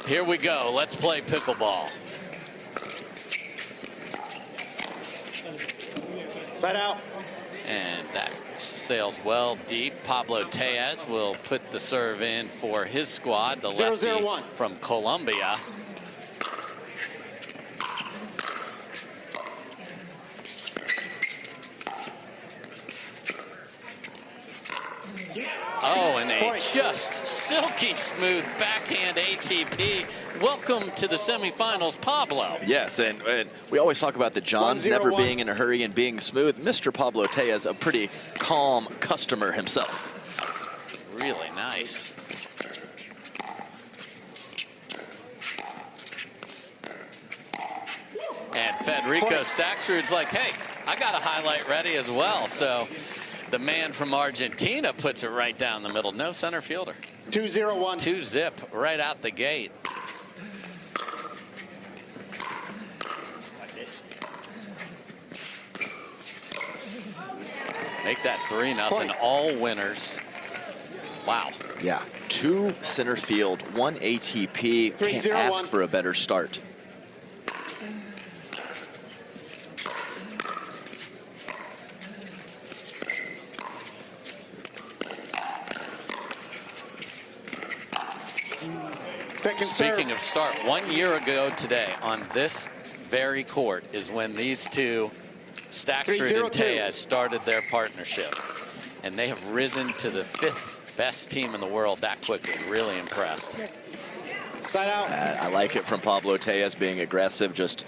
Here we go. Let's play pickleball. Side out. And that sails well deep. Pablo Tellez will put the serve in for his squad, the lefty 0-0-1 from Colombia. Oh, and a just silky smooth backhand ATP. Welcome to the semifinals, Pablo. Yes, and we always talk about the Johns never being in a hurry and being smooth. Mr. Pablo Tellez, a pretty calm customer himself. Really nice. And Federico Staksrud's like, hey, I got a highlight ready as well. So the man from Argentina puts it right down the middle. No center fielder. 2-0-1. 2-zip right out the gate. Make that 3-0. All winners. Wow. Yeah, 2 center field, 1 ATP. Can't ask for a better start. Speaking of start, 1 year ago today on this very court is when these two, Staksrud and Tellez, started their partnership. And they have risen to the 5th best team in the world that quickly. Really impressed. I like it from Pablo Tellez being aggressive, just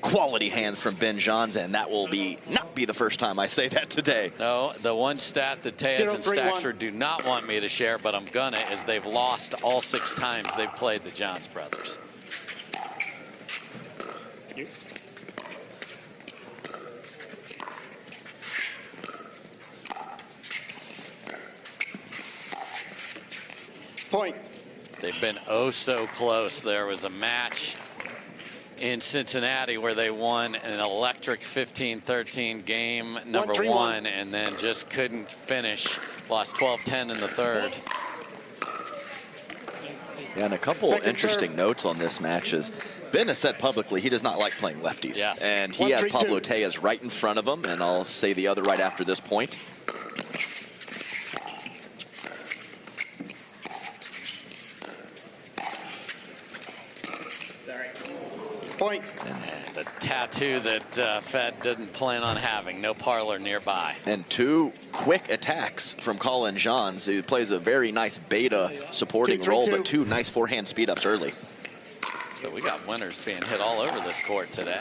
quality hands from Ben Johns, and that will not be the first time I say that today. No, the one stat that Tellez and Staksrud do not want me to share, but I'm gonna, is they've lost all 6 times they've played the Johns brothers. Point. They've been oh so close. There was a match in Cincinnati where they won an electric 15-13 game number 1 and then just couldn't finish. Lost 12-10 in the 3rd. Yeah, and a couple interesting notes on this match is Ben has said publicly he does not like playing lefties. Yes. And he has Pablo Tellez right in front of him, and I'll say the other right after this point. Point. And a tattoo that Fed doesn't plan on having. No parlor nearby. And 2 quick attacks from Collin Johns, who plays a very nice beta supporting role, but 2 nice forehand speed ups early. So we got winners being hit all over this court today.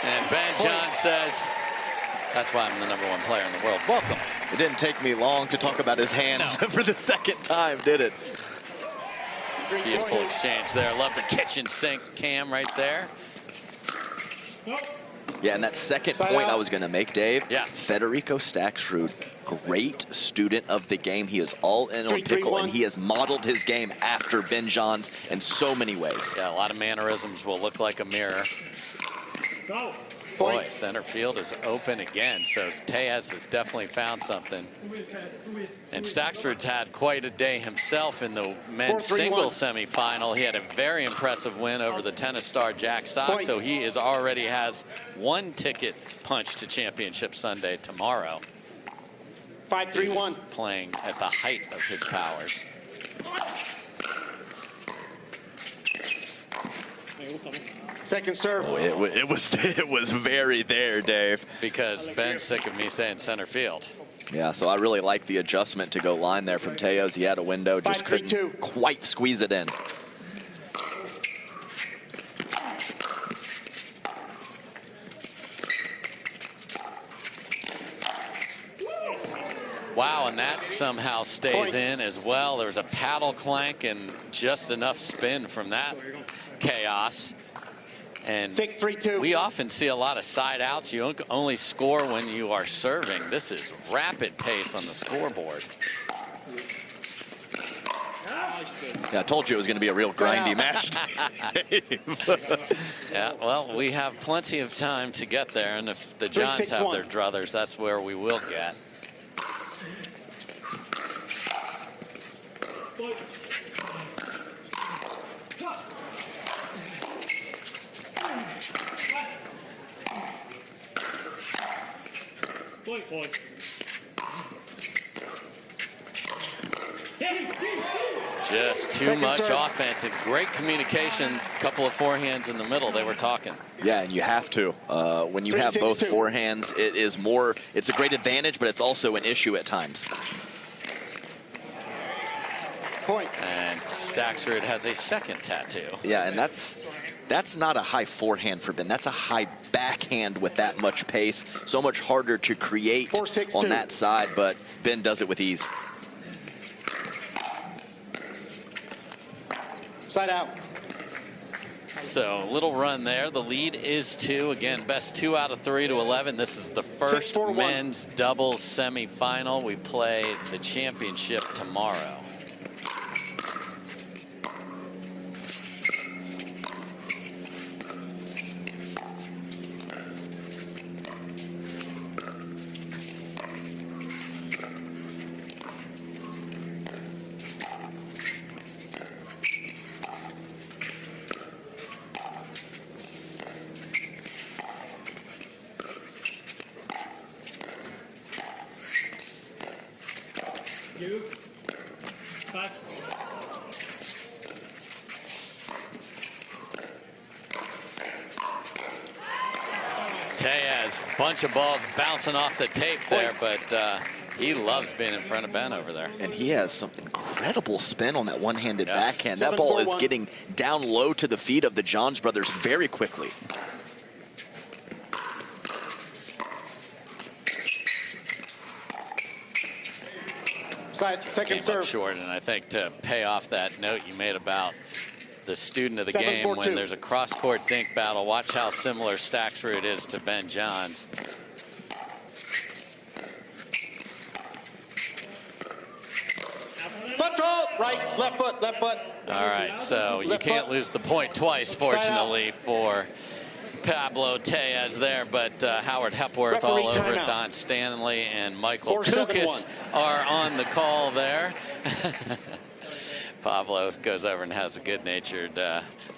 And Ben Johns says, that's why I'm the #1 player in the world. Welcome. It didn't take me long to talk about his hands for the 2nd time, did it? Beautiful exchange there. Love the kitchen sink cam right there. Yeah, and that 2nd point I was going to make, Dave. Yes. Federico Staksrud, great student of the game. He is all in on pickle, and he has modeled his game after Ben Johns in so many ways. Yeah, a lot of mannerisms will look like a mirror. Boy, center field is open again, so Tellez has definitely found something. And Staksrud's had quite a day himself in the men's singles semifinal. He had a very impressive win over the tennis star Jack Sock, so he already has 1 ticket punch to Championship Sunday tomorrow. 5-3-1. Playing at the height of his powers. Second serve. Oh, it was very there, Dave. Because Ben's sick of me saying center field. Yeah, so I really like the adjustment to go line there from Tellez. He had a window, just couldn't quite squeeze it in. Wow, and that somehow stays in as well. There's a paddle clank and just enough spin from that chaos. And we often see a lot of side outs. You only score when you are serving. This is rapid pace on the scoreboard. Yeah, I told you it was going to be a real grindy match. Yeah, well, we have plenty of time to get there, and if the Johns have their druthers, that's where we will get. Just too much offense and great communication. Couple of forehands in the middle. They were talking. Yeah, and you have to. When you have both forehands, it is more. It's a great advantage, but it's also an issue at times. Point. And Staksrud has a second tattoo. Yeah, and that's not a high forehand for Ben. That's a high backhand with that much pace. So much harder to create on that side, but Ben does it with ease. Side out. So a little run there. The lead is 2. Again, best 2 out of 3 to 11. This is the first men's doubles semifinal. We play the championship tomorrow. Tellez, bunch of balls bouncing off the tape there, but he loves being in front of Ben over there. And he has some incredible spin on that one-handed backhand. That ball is getting down low to the feet of the Johns brothers very quickly. Second serve. Up short, and I think to pay off that note you made about the student of the game, when there's a cross-court dink battle, watch how similar Staksrud is to Ben Johns. Left roll, right, left foot, left foot. All right, so you can't lose the point twice, fortunately, for Pablo Tellez there, but Howard Hepworth all over it. Don Stanley and Michael Kukis are on the call there. Pablo goes over and has a good-natured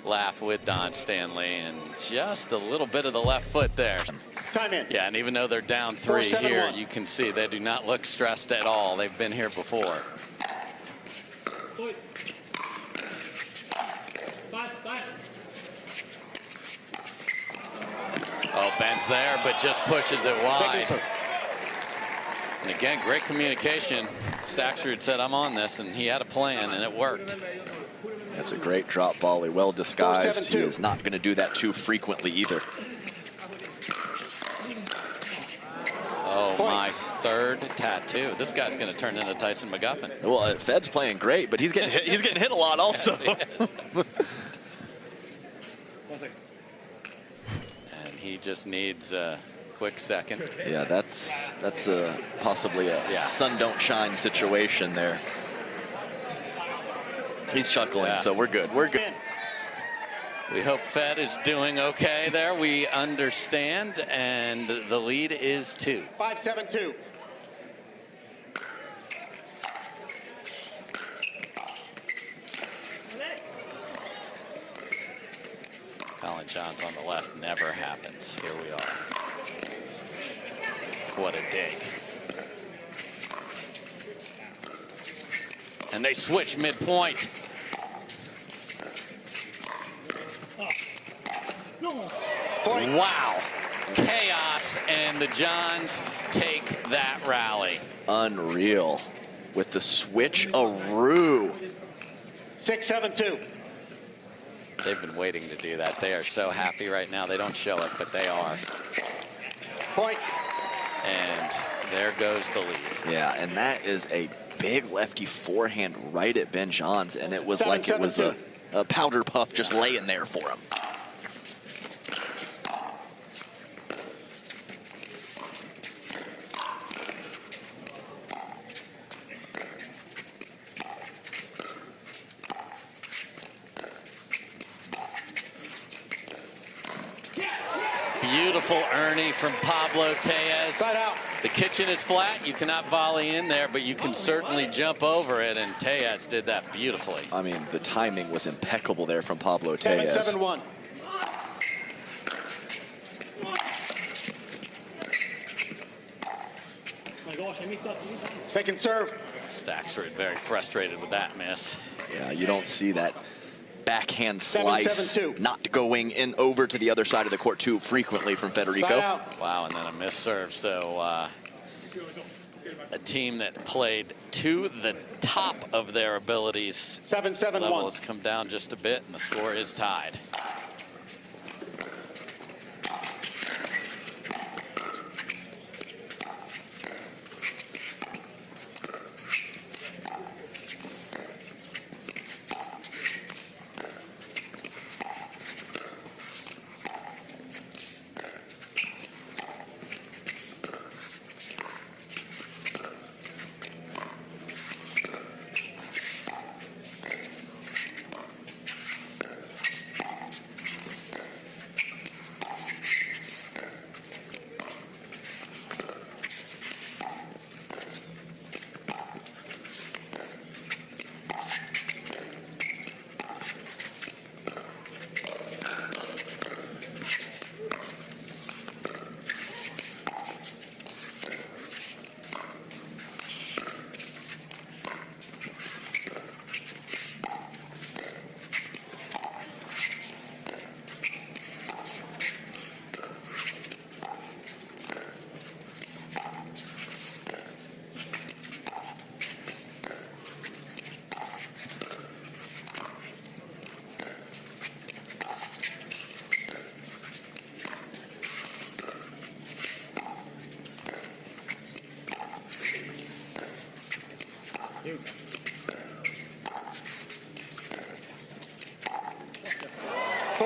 laugh with Don Stanley, and just a little bit of the left foot there. Time in. Yeah, and even though they're down 3 here, you can see they do not look stressed at all. They've been here before. Oh, Ben's there, but just pushes it wide. And again, great communication. Staksrud said, I'm on this, and he had a plan, and it worked. That's a great drop volley, well disguised. He is not going to do that too frequently either. Oh, my third tattoo. This guy's going to turn into Tyson McGuffin. Well, Fed's playing great, but he's getting hit a lot also. And he just needs a quick second. Yeah, that's possibly a sun don't shine situation there. He's chuckling, so we're good. We're good. We hope Fed is doing okay there. We understand, and the lead is 2. 5-7-2. Collin Johns on the left never happens. Here we are. What a dig. And they switch midpoint. Wow. Chaos, and the Johns take that rally. Unreal. With the switch-a-roo. 6-7-2. They've been waiting to do that. They are so happy right now. They don't show it, but they are. Point. And there goes the lead. Yeah, and that is a big lefty forehand right at Ben Johns, and it was like it was a powder puff just laying there for him. beautiful Ernie from Pablo Tellez. Side out. The kitchen is flat. You cannot volley in there, but you can certainly jump over it, and Tellez did that beautifully. I mean, the timing was impeccable there from Pablo Tellez. 7-1. Second serve. Staksrud very frustrated with that miss. Yeah, you don't see that backhand slice 7-7-2. not going in over to the other side of the court too frequently from Federico. Side out. Wow, and then a missed serve. So a team that played to the top of their abilities 7-7-1. level has come down just a bit, and the score is tied.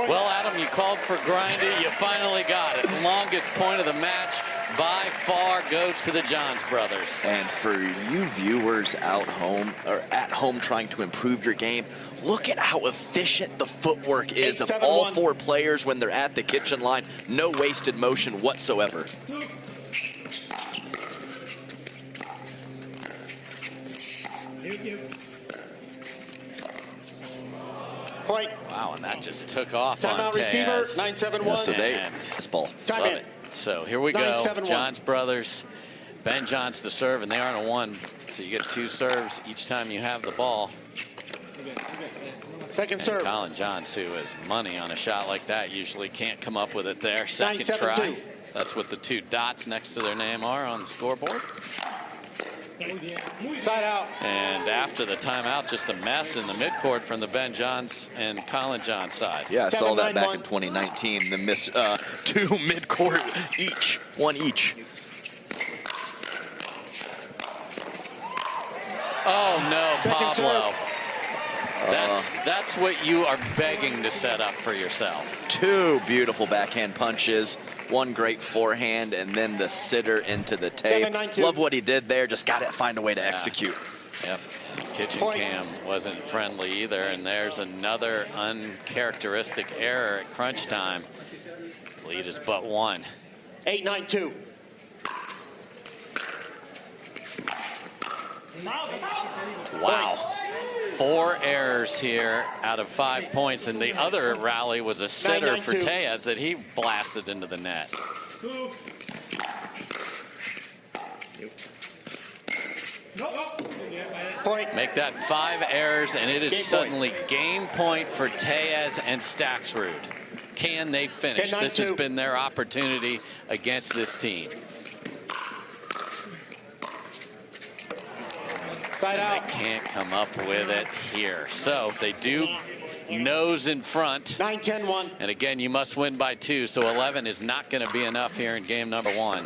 Well, Adam, you called for grindy. You finally got it. Longest point of the match by far goes to the Johns brothers. And for you viewers out home or at home trying to improve your game, look at how efficient the footwork is of all 4 players when they're at the kitchen line. No wasted motion whatsoever. Point. Wow, and that just took off on Timeout receiver, Tellez. 9-7-1. Yeah, so And this ball. Time Love in. it. So here we go. 9-7-1. Johns brothers. Ben Johns to serve, and they aren't a 1. So you get 2 serves each time you have the ball. Second And serve. Collin Johns, who has money on a shot like that, usually can't come up with it there. Second 9-7-2. try. That's what the 2 dots next to their name are on the scoreboard. Side out. And after the timeout, just a mess in the midcourt from the Ben Johns and Collin Johns side. Yeah, I saw that back 7-9-1. in 2019. The miss 2 midcourt each, 1 each. Oh no, Second Pablo. That's what you are begging to set up for yourself. 2 beautiful backhand punches, 1 great forehand, and then the sitter into the tape. 7-9-2. Love what he did there. Just got to find a way to execute. Yep. Kitchen Point. cam wasn't friendly either, and there's another uncharacteristic error at crunch time. Lead is but 1. 8-9-2. Wow. 4 errors here out of 5 points, and the other rally was a sitter for 9-9-2. Tellez that he blasted into the net. Point. Make that 5 errors, and it is Game suddenly game point for Tellez and Staksrud. Can they finish? 10-9-2. This has been their opportunity against this team. Side They out. can't come up with it here. So they do nose in front. 9-10-1. And again, you must win by 2, so 11 is not going to be enough here in game number 1.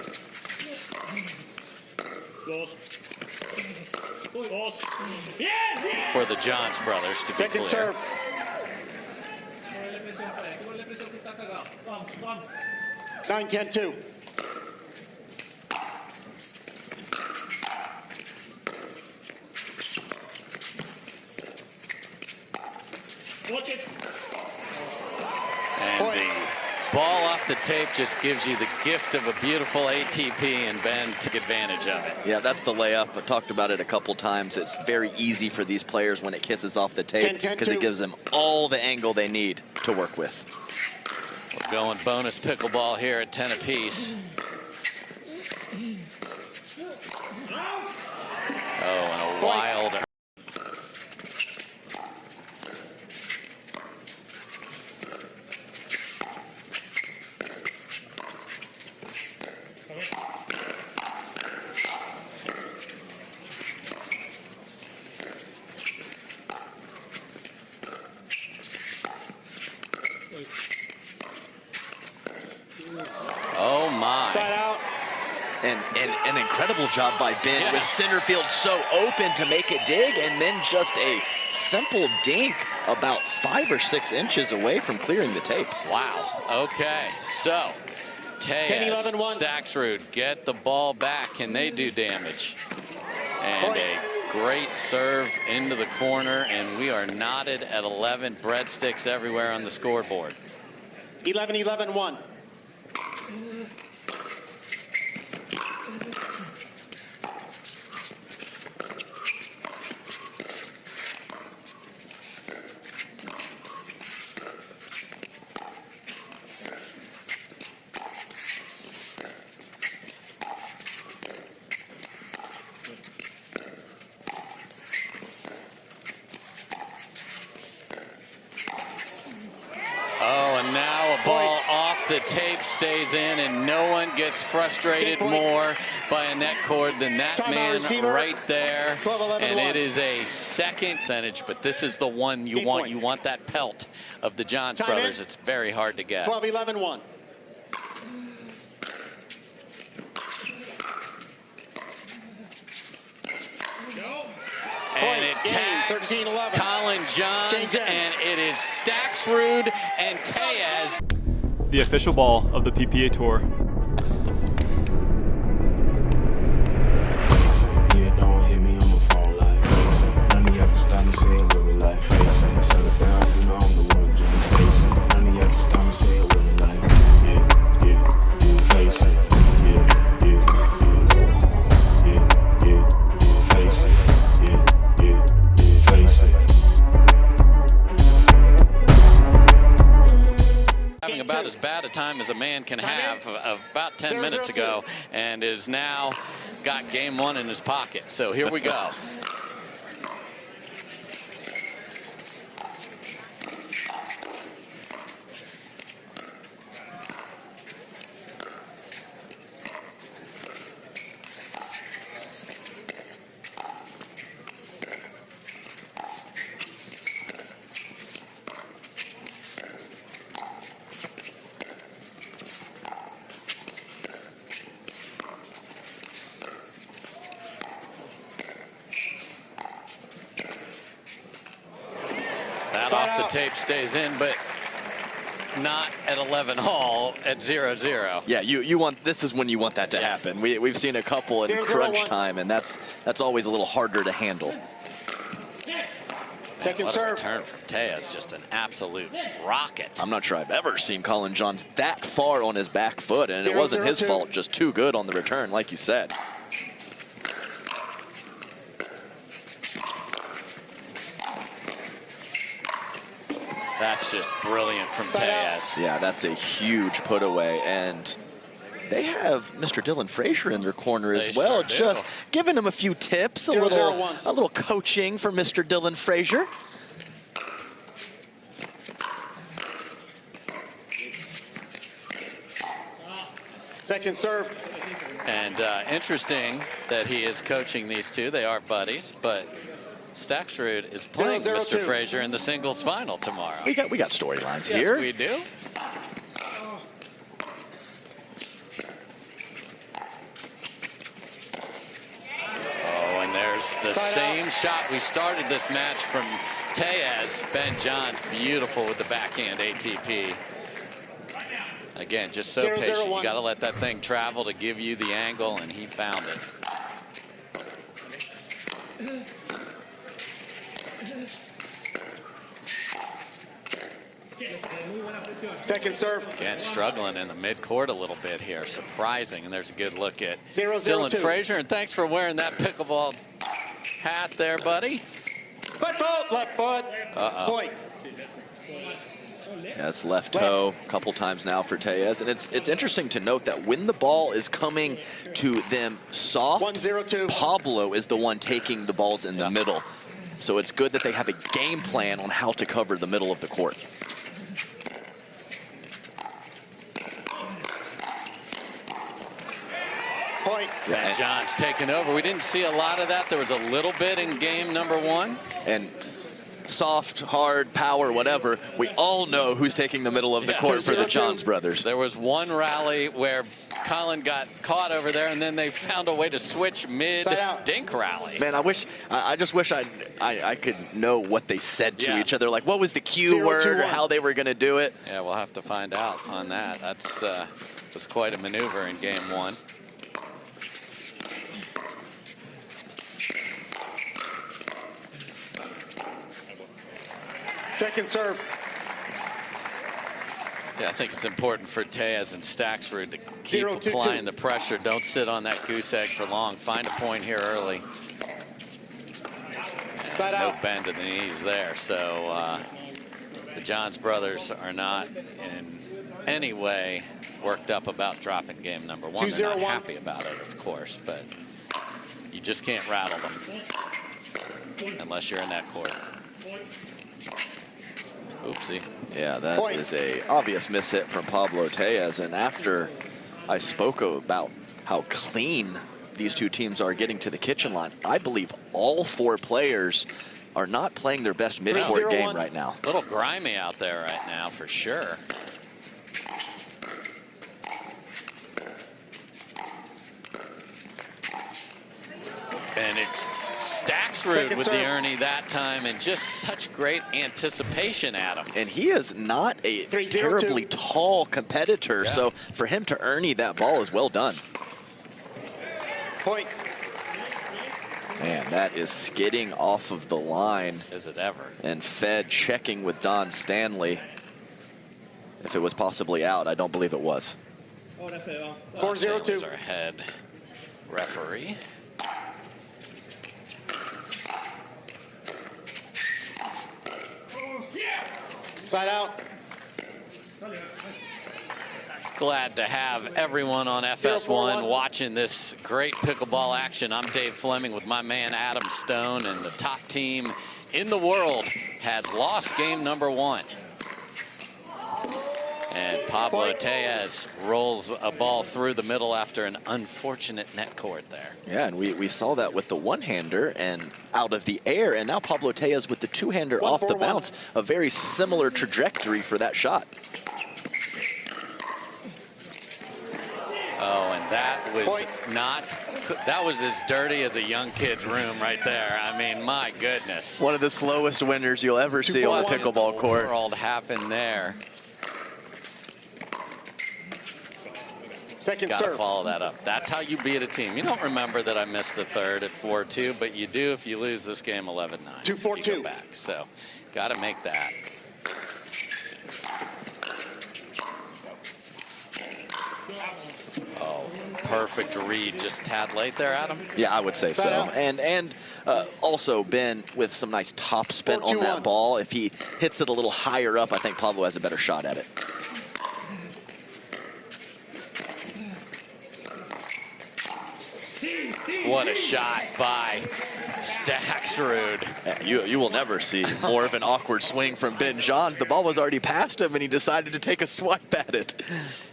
For the Johns brothers, to be Second clear. serve. 9-10-2. And the ball off the tape just gives you the gift of a beautiful ATP, and Ben took advantage of it. Yeah, that's the layup. I talked about it a couple times. It's very easy for these players when it kisses off the tape because it gives them all the angle they need to work with. We're going bonus pickleball here at 10 apiece. Oh, and a wild. Oh my. Side out. And an incredible job by Ben with center field so open to make a dig, and then just a simple dink about 5 or 6 inches away from clearing the tape. Wow. Okay. So Tellez, Staksrud get the ball back. Can they do damage? And a great serve into the corner, and we are knotted at 11. Breadsticks everywhere on the scoreboard. 11-11-1. Ball off the tape stays in, and no one gets frustrated more by a net cord than that man right there. And it is a second percentage, but this is the one you want. You want that pelt of the Johns brothers. It's very hard to get. 12-11-1. And it tags Collin Johns, and it is Staksrud and Tellez. The official ball of the PPA Tour. Yeah, don't hit me on the phone like face it. None of y'all can stop me saying with me like face it. Shut it down, you know I'm the one, just face it. None of y'all can stop me saying with me like face it. Face it. Having about as bad a time as a man can have of about 10 minutes ago, and is now got game one in his pocket. So here we go. That off the tape stays in, but not at 11 all at 0-0. Yeah, you want, this is when you want that to happen. We've seen a couple in crunch time, and that's always a little harder to handle. What a return from Tellez, just an absolute rocket. I'm not sure I've ever seen Collin Johns that far on his back foot, and it wasn't his fault, just too good on the return, like you said. That's just brilliant from Tellez. Yeah, that's a huge put away, and they have Mr. Dylan Frazier in their corner as well, just giving him a few tips, a little coaching for Mr. Dylan Frazier. Second serve. And interesting that he is coaching these two. They are buddies, but Staksrud is playing Mr. Frazier in the singles final tomorrow. We got storylines here. Yes, we do. Oh, and there's the same shot we started this match from Tellez. Ben Johns, beautiful with the backhand ATP. Again, just so patient. You got to let that thing travel to give you the angle, and he found it. Second serve. Again, struggling in the midcourt a little bit here. Surprising. And there's a good look at 0-0-2. Dylan Frazier. And thanks for wearing that pickleball hat there, buddy. Foot fault, left foot. Point. That's left toe a couple times now for Tellez. And it's interesting to note that when the ball is coming to them soft, 1-0-2. Pablo is the one taking the balls in the middle. So it's good that they have a game plan on how to cover the middle of the court. Point. Matt John's taken over. We didn't see a lot of that. There was a little bit in game number 1. And soft, hard, power, whatever, we all know who's taking the middle of the court for the Johns brothers. There was one rally where Collin got caught over there, and then they found a way to switch mid-dink rally. Man, I just wish I could know what they said to each other, like what was the cue 0-2-1. word or how they were going to do it. Yeah, we'll have to find out on that. That's was quite a maneuver in game 1. Second serve. Yeah, I think it's important for Tellez and Staksrud to keep 0-2-2. applying the pressure. Don't sit on that goose egg for long. Find a point here early. Side No out. bend in the knees there. So the Johns brothers are not in any way worked up about dropping game number 1. They're not 2-0-1. happy about it, of course, but you just can't rattle them unless you're in that court. Oopsie. Yeah, that Point. is a obvious mishit from Pablo Tellez. And after I spoke about how clean these two teams are getting to the kitchen line, I believe all 4 players are not playing their best midcourt 3-0-1. game right now. A little grimy out there right now, for sure. And it's Staksrud with the Ernie that time, and just such great anticipation at him. And he is not a 3-0-2. terribly tall competitor, so for him to Ernie that ball is well done. Point. Man, that is skidding off of the line. Is it ever? And Fed checking with Don Stanley. If it was possibly out, I don't believe it was. 4-0-2. Was our head referee. Side out. Glad to have everyone on FS1 watching this great pickleball action. I'm Dave Fleming with my man Adam Stone, and the top team in the world has lost game number 1. And Pablo Tellez rolls a ball through the middle after an unfortunate net court there. Yeah, and we saw that with the one-hander and out of the air, and now Pablo Tellez with the two-hander off the bounce. A very similar trajectory for that shot. Oh, and that was that was as dirty as a young kid's room right there. I mean, my goodness. One of the slowest winners you'll ever see on a pickleball court. What world happened there? Second Got to serve. follow that up. That's how you beat a team. You don't remember that I missed a third at 4-2, but you do if you lose this game 11-9. 2-4-2. If you go back. So, got to make that. Oh, perfect read. Just a tad late there, Adam. Yeah, I would say so. And also Ben with some nice top spin on that ball. If he hits it a little higher up, I think Pablo has a better shot at it. What a shot by Staksrud. You will never see more of an awkward swing from Ben Johns. The ball was already past him, and he decided to take a swipe at it.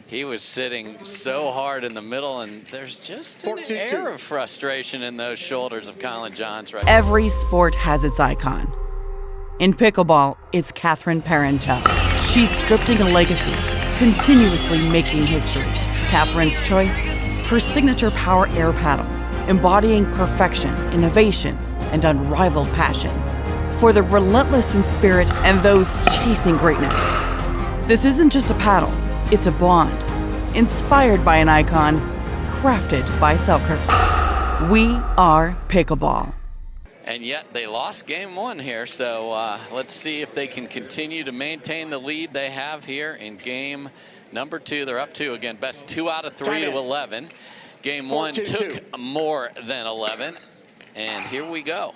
He was sitting so hard in the middle, and there's just an air of frustration in those shoulders of Collin Johns right now. Every sport has its icon. In pickleball, it's Catherine Parenteau. She's scripting a legacy, continuously making history. Catherine's choice? Her signature power air paddle, embodying perfection, innovation, and unrivaled passion. For the relentless in spirit and those chasing greatness. This isn't just a paddle, it's a bond. Inspired by an icon, crafted by Selkirk. We are Pickleball. And yet they lost game one here. So let's see if they can continue to maintain the lead they have here in game number 2. They're up 2 again. Best 2 out of 3 to 11. Game 1 took more than 11. And here we go.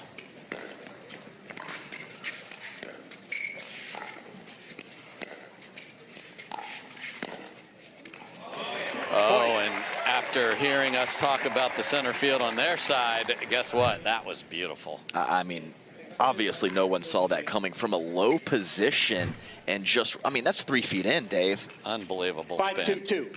Oh, and after hearing us talk about the center field on their side, guess what? That was beautiful. I mean, obviously no one saw that coming from a low position, and just, I mean, that's 3 feet in, Dave. Unbelievable spin. 5-2-2.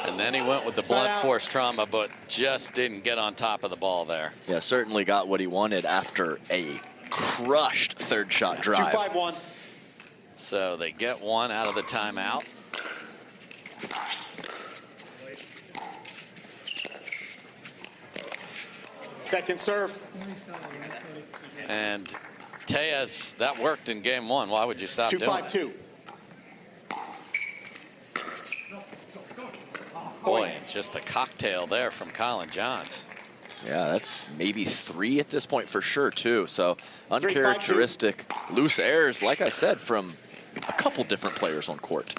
And then he went with the blunt force trauma, but just didn't get on top of the ball there. Yeah, certainly got what he wanted after a crushed third shot drive. 2-5-1. So they get one out of the timeout. Second serve. And Tellez, that worked in game 1. Why would you stop doing it? 2-5-2. Boy, just a cocktail there from Collin Johns. Yeah, that's maybe 3 at this point for sure, too. So uncharacteristic loose errors, like I said, from a couple different players on court.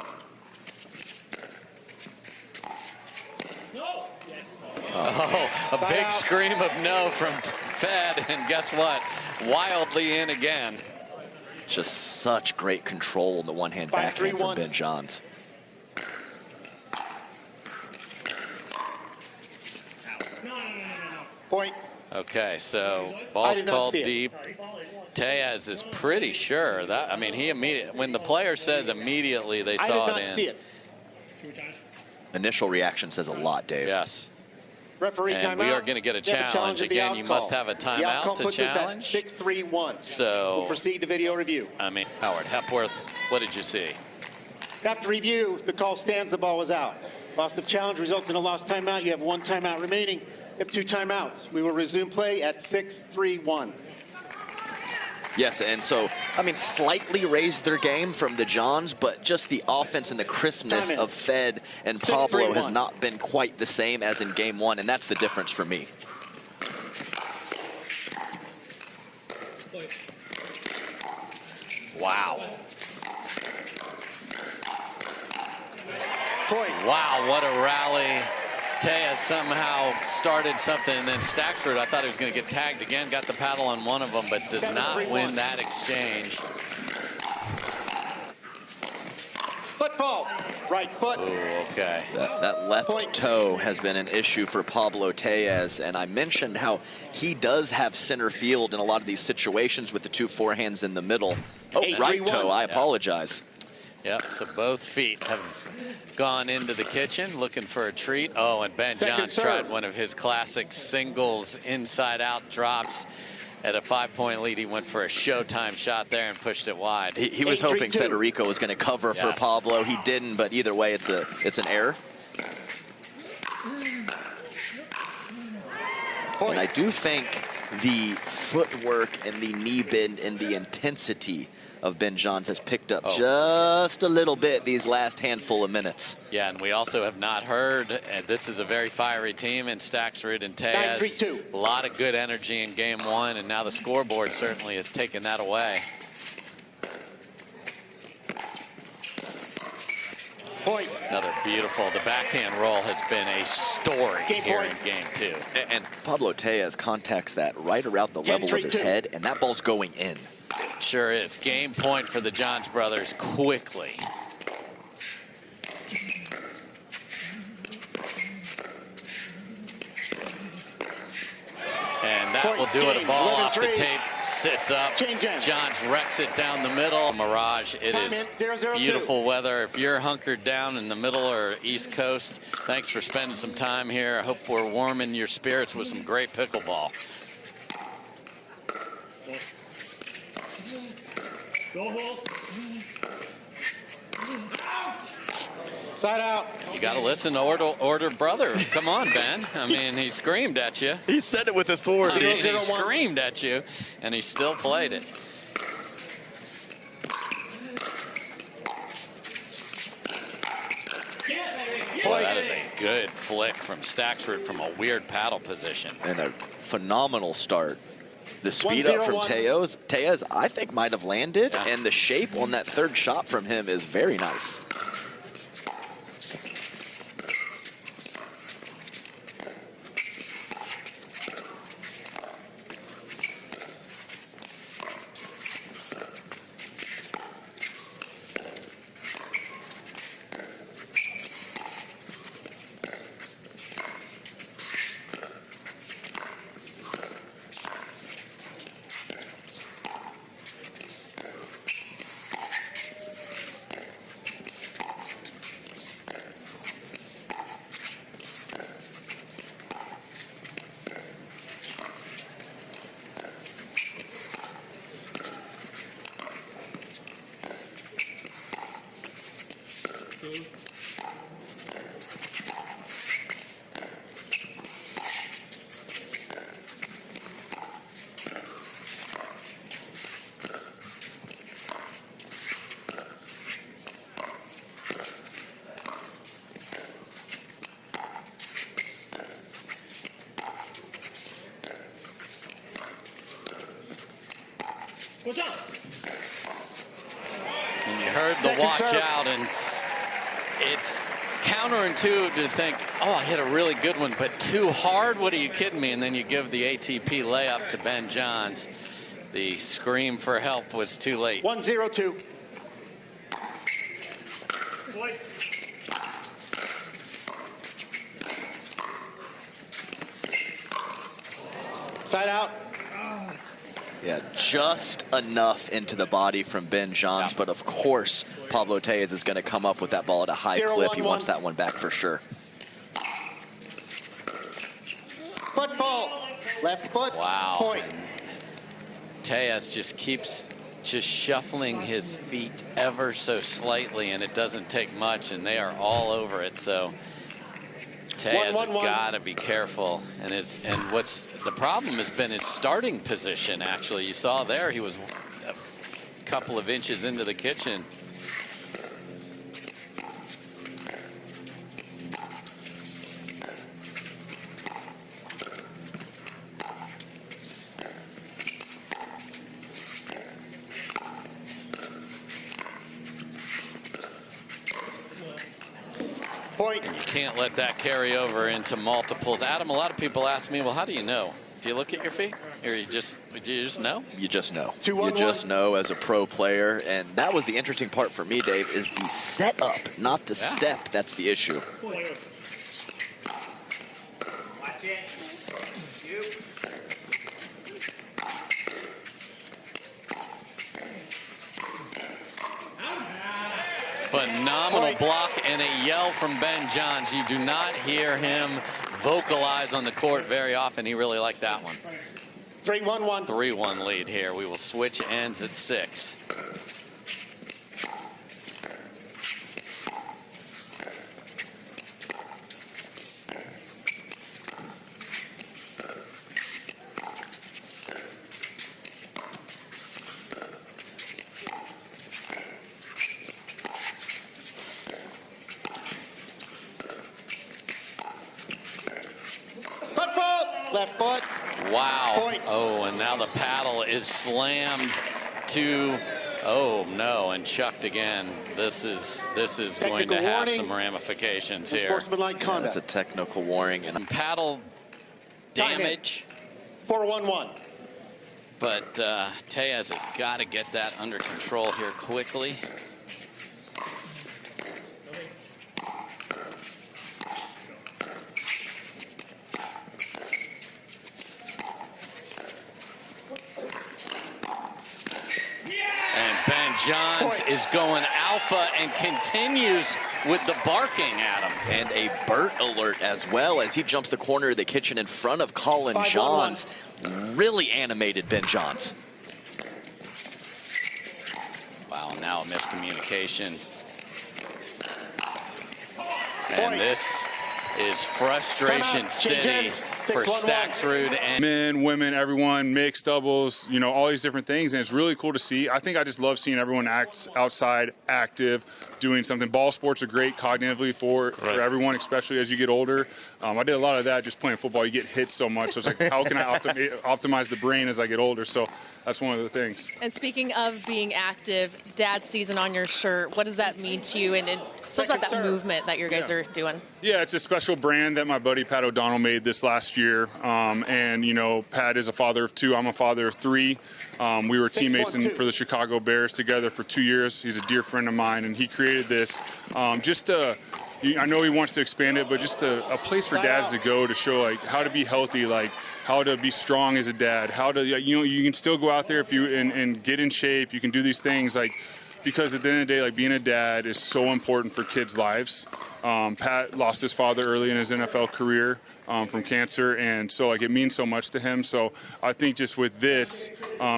Oh, a big scream of no from Fed, and guess what? Wildly in again. Just such great control on the one-hand backhand from 5-3-1. Ben Johns. Point. Okay, so ball's called deep. Tellez is pretty sure that, I mean, he immediately, when the player says immediately they saw it in. See it. Initial reaction says a lot, Dave. Yes. Referee And we are going to get a challenge again. You must have a timeout to challenge. 6-3-1. So we'll proceed to video review. I mean, Howard Hepworth, what did you see? After review, the call stands. The ball was out. Loss of challenge results in a lost timeout. You have 1 timeout remaining. You have 2 timeouts. We will resume play at 6-3-1. Yes, and so, I mean, slightly raised their game from the Johns, but just the offense and the crispness of Fed and Pablo has not been quite the same as in game 1, and that's the difference for me. Wow. Point. Wow, what a rally. Tellez somehow started something, and then Staksrud, I thought he was going to get tagged again, got the paddle on one of them, but does not win that exchange. Football. Right foot. Ooh, okay. That left toe has been an issue for Pablo Tellez, and I mentioned how he does have center field in a lot of these situations with the 2 forehands in the middle. Oh, right toe, I apologize. Yep, so both feet have gone into the kitchen looking for a treat. Oh, and Ben Johns tried one of his classic singles inside-out drops at a 5-point lead. He went for a showtime shot there and pushed it wide. He was hoping Federico was going to cover for Pablo. He didn't, but either way, it's an error. And I do think the footwork and the knee bend and the intensity of Ben Johns has picked up just a little bit these last handful of minutes. Yeah, and we also have not heard, and this is a very fiery team in Staksrud and Tellez. A lot of good energy in game 1, and now the scoreboard certainly has taken that away. Point. Another beautiful, the backhand roll has been a story here in game 2. And Pablo Tellez contacts that right around the level of his head, and that ball's going in. Sure is. Game point for the Johns brothers quickly. And that will do it. A ball off the tape, sits up. Johns wrecks it down the middle. Mirage, it is beautiful weather. If you're hunkered down in the middle or East Coast, thanks for spending some time here. I hope we're warming your spirits with some great pickleball. Side out. You got to listen to order brother. Come on, Ben. I mean, he screamed at you. He said it with authority. I mean, he screamed at you, and he still played it. Boy, that is a good flick from Staksrud from a weird paddle position. And a phenomenal start. The speed up from Tellez, I think, might have landed, and the shape on that third shot from him is very nice. And you heard the watch out, and it's counterintuitive to think, oh, I hit a really good one, but too hard? What are you kidding me? And then you give the ATP layup to Ben Johns. The scream for help was too late. 1-0-2. Side out. Yeah, just enough into the body from Ben Johns, but of course, Pablo Tellez is going to come up with that ball at a high clip. He wants that one back for sure. Football. Left foot. Wow. Point. Tellez just keeps shuffling his feet ever so slightly, and it doesn't take much, and they are all over it. So Tellez has got to be careful. And what's the problem has been his starting position, actually. You saw there he was a couple of inches into the kitchen. Point. And you can't let that carry over into multiples. Adam, a lot of people ask me, well, how do you know? Do you look at your feet? Or do you just know? You just know. 2-1-1. You just know as a pro player. And that was the interesting part for me, Dave, is the setup, not the step. That's the issue. Phenomenal block and a yell from Ben Johns. You do not hear him vocalize on the court very often. He really liked that one. 3-1-1. 3-1 lead here. We will switch ends at 6. Left foot. Wow. Point. Oh, and now the paddle is slammed to, oh no, and chucked again. This is going to have some ramifications here. Sportsmanlike conduct. That's a technical warning. And paddle damage. 4-1-1. But Tellez has got to get that under control here quickly. Johns is going alpha and continues with the barking at him. And a Burt alert as well as he jumps the corner of the kitchen in front of Collin Johns. Really animated Ben Johns. Wow, now a miscommunication. And this is frustration city. for Staksrud and men, women, everyone, mixed doubles, you know, all these different things, and it's really cool to see. I think I just love seeing everyone outside, active, doing something. Ball sports are great cognitively for everyone, especially as you get older. I did a lot of that just playing football. You get hit so much, so it's like, how can I optimize the brain as I get older? So that's one of the things. And speaking of being active, Dad's season on your shirt, what does that mean to you? And tell us about that movement that you guys are doing. Yeah, it's a special brand that my buddy Pat O'Donnell made this last year. And, you know, Pat is a father of 2. I'm a father of 3. We were teammates for the Chicago Bears together for 2 years. He's a dear friend of mine, and he created this just to, I know he wants to expand it, but just a place for dads to go to show, like, how to be healthy, like, how to be strong as a dad, how to, you know, you can still go out there if you and get in shape. You can do these things, like, because at the end of the day, like, being a dad is so important for kids' lives. Pat lost his father early in his NFL career from cancer, and so, like, it means so much to him. So I think just with this,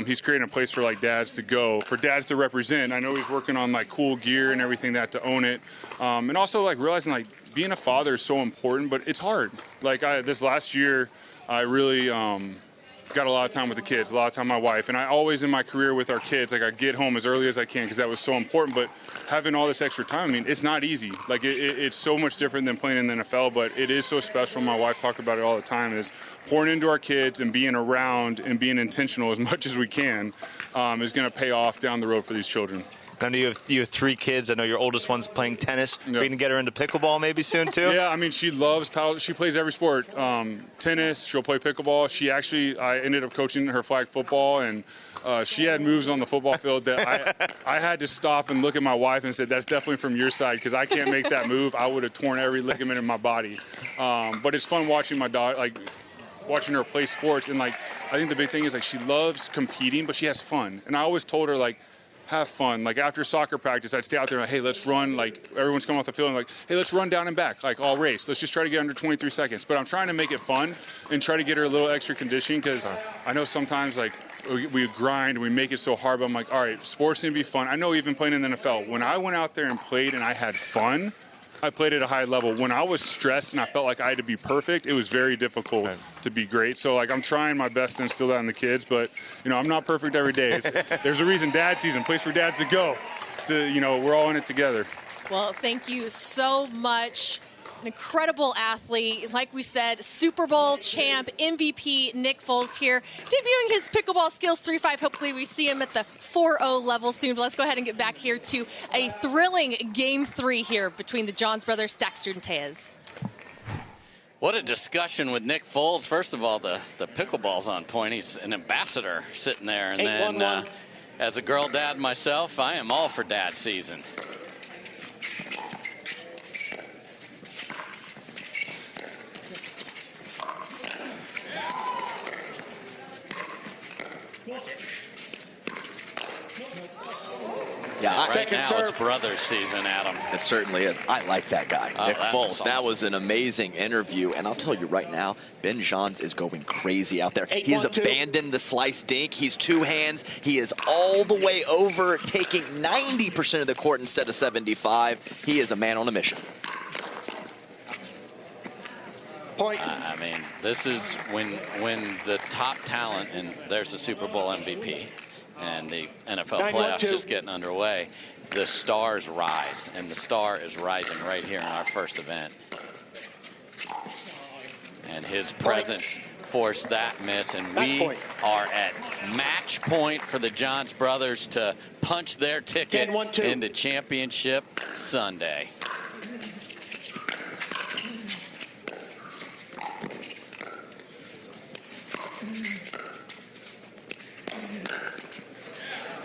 he's creating a place for, like, dads to go, for dads to represent. I know he's working on, like, cool gear and everything that to own it, and also, like, realizing, like, being a father is so important, but it's hard. Like, this last year, I really got a lot of time with the kids, a lot of time with my wife, and I always in my career with our kids, like, I get home as early as I can because that was so important, but having all this extra time, I mean, it's not easy. Like, it's so much different than playing in the NFL, but it is so special. My wife talks about it all the time, is pouring into our kids and being around and being intentional as much as we can is going to pay off down the road for these children. I know you have 3 kids. I know your oldest one's playing tennis. Yep. Are you going to get her into pickleball maybe soon, too? Yeah, I mean, she loves paddle. She plays every sport. Tennis, she'll play pickleball. I ended up coaching her flag football, and she had moves on the football field that I had to stop and look at my wife and said, that's definitely from your side, because I can't make that move. I would have torn every ligament in my body. But it's fun watching my daughter, like, watching her play sports. And, like, I think the big thing is, like, she loves competing, but she has fun. And I always told her, like, have fun. Like, after soccer practice, I'd stay out there and, like, hey, let's run. Like, everyone's coming off the field and, like, hey, let's run down and back. Like, all race. Let's just try to get under 23 seconds. But I'm trying to make it fun and try to get her a little extra conditioning, because I know sometimes, like, we grind and we make it so hard, but I'm like, all right, sports need to be fun. I know even playing in the NFL, when I went out there and played and I had fun, I played at a high level. When I was stressed and I felt like I had to be perfect, it was very difficult to be great. So, like, I'm trying my best to instill that in the kids, but, you know, I'm not perfect every day. There's a reason dad season, place for dads to go. You know, we're all in it together. Well, thank you so much. An incredible athlete. Like we said, Super Bowl champ, MVP Nick Foles here, debuting his pickleball skills 3-5. Hopefully we see him at the 4-0 level soon. But let's go ahead and get back here to a thrilling Game 3 here between the Johns brothers, Staksrud and Tellez. What a discussion with Nick Foles. First of all, the pickleball's on point. He's an ambassador sitting there. And then as a girl dad myself, I am all for dad season. Yeah, right now it's brothers season, Adam. It certainly is. I like that guy, Nick Foles. Awesome. That was an amazing interview. And I'll tell you right now, Ben Johns is going crazy out there. He has abandoned the slice dink. He's 2 hands. He is all the way over, taking 90% of the court instead of 75. He is a man on a mission. Point. I mean, this is when the top talent, and there's the Super Bowl MVP, and the NFL playoffs just getting underway, the stars rise, and the star is rising right here in our first event. And his presence forced that miss, and we are at match point for the Johns brothers to punch their ticket into championship Sunday.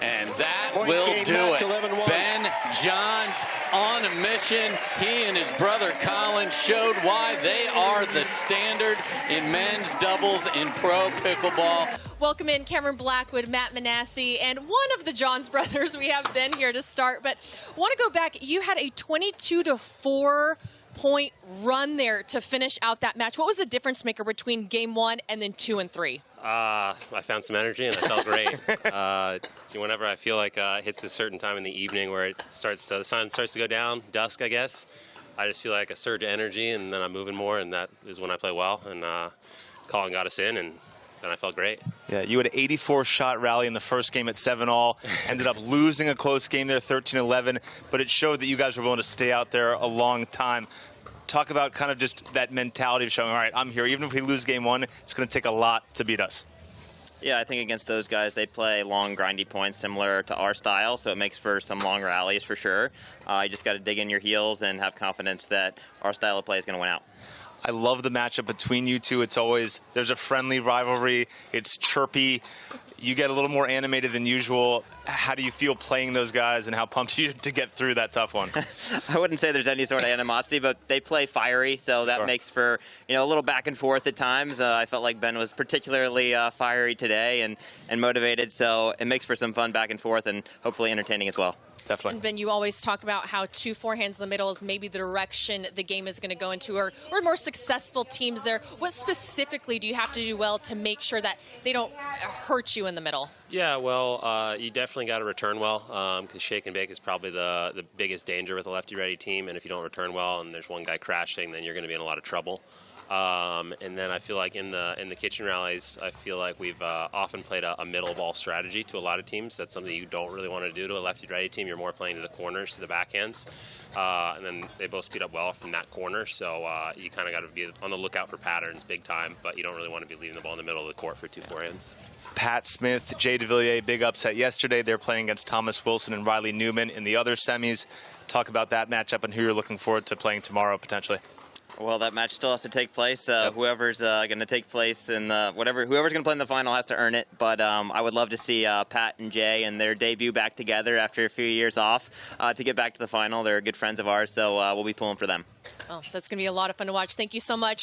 And that will do it. Ben Johns on a mission. He and his brother Collin showed why they are the standard in men's doubles in pro pickleball. Welcome in Cameron Blackwood, Matt Manassi, and one of the Johns brothers. We have Ben here to start, but want to go back. You had a 22-4 point run there to finish out that match. What was the difference maker between game 1 and then 2 and 3? I found some energy and I felt great. Whenever I feel like it hits a certain time in the evening where the sun starts to go down, dusk, I guess, I just feel like a surge of energy, and then I'm moving more, and that is when I play well. And Collin got us in, and I felt great. Yeah, you had an 84-shot rally in the first game at 7-all, ended up losing a close game there, 13-11, but it showed that you guys were willing to stay out there a long time. Talk about kind of just that mentality of showing, all right, I'm here. Even if we lose game one, it's going to take a lot to beat us. Yeah, I think against those guys, they play long, grindy points similar to our style, so it makes for some long rallies for sure. You just got to dig in your heels and have confidence that our style of play is going to win out. I love the matchup between you two. It's always, there's a friendly rivalry. It's chirpy. You get a little more animated than usual. How do you feel playing those guys, and how pumped are you to get through that tough one? I wouldn't say there's any sort of animosity, but they play fiery, so that makes for a little back and forth at times. I felt like Ben was particularly fiery today and motivated, so it makes for some fun back and forth and hopefully entertaining as well. Definitely. And Ben, you always talk about how 2 forehands in the middle is maybe the direction the game is going to go into, or more successful teams there. What specifically do you have to do well to make sure that they don't hurt you in the middle? Yeah, well, you definitely got to return well, because shake and bake is probably the biggest danger with a lefty-righty team, and if you don't return well and there's one guy crashing, then you're going to be in a lot of trouble. And then I feel like in the kitchen rallies, I feel like we've often played a middle ball strategy to a lot of teams. That's something you don't really want to do to a lefty-righty team. You're more playing to the corners, to the backhands. And then they both speed up well from that corner. So you kind of got to be on the lookout for patterns big time, but you don't really want to be leaving the ball in the middle of the court for 2 forehands. Pat Smith, Jay DeVilliers, big upset yesterday. They're playing against Thomas Wilson and Riley Newman in the other semis. Talk about that matchup and who you're looking forward to playing tomorrow, potentially. Well, that match still has to take place. Whoever's going to take place in whoever's going to play in the final has to earn it. But I would love to see Pat and Jay and their debut back together after a few years off to get back to the final. They're good friends of ours, so we'll be pulling for them. Oh, that's going to be a lot of fun to watch. Thank you so much.